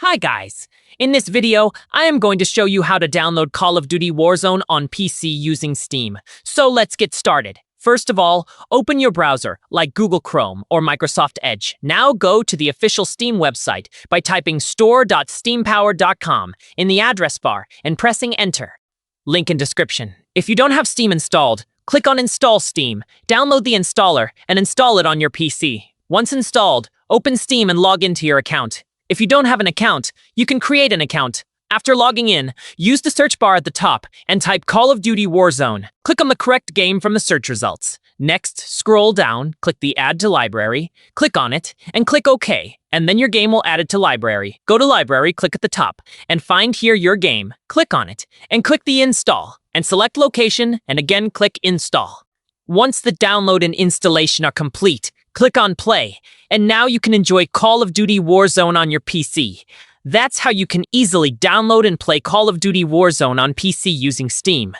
Hi guys! In this video, I am going to show you how to download Call of Duty Warzone on PC using Steam. So let's get started. First of all, open your browser, like Google Chrome or Microsoft Edge. Now go to the official Steam website by typing store.steampowered.com in the address bar and pressing enter. Link in description. If you don't have Steam installed, click on Install Steam, download the installer, and install it on your PC. Once installed, open Steam and log into your account. If you don't have an account, you can create an account. After logging in, use the search bar at the top and type Call of Duty Warzone. Click on the correct game from the search results. Next, scroll down, click the Add to Library, click on it, and click OK, and then your game will add it to Library. Go to Library, click at the top, and find here your game. Click on it, and click the Install, and select Location, and again click Install. Once the download and installation are complete, click on Play, and now you can enjoy Call of Duty Warzone on your PC. That's how you can easily download and play Call of Duty Warzone on PC using Steam.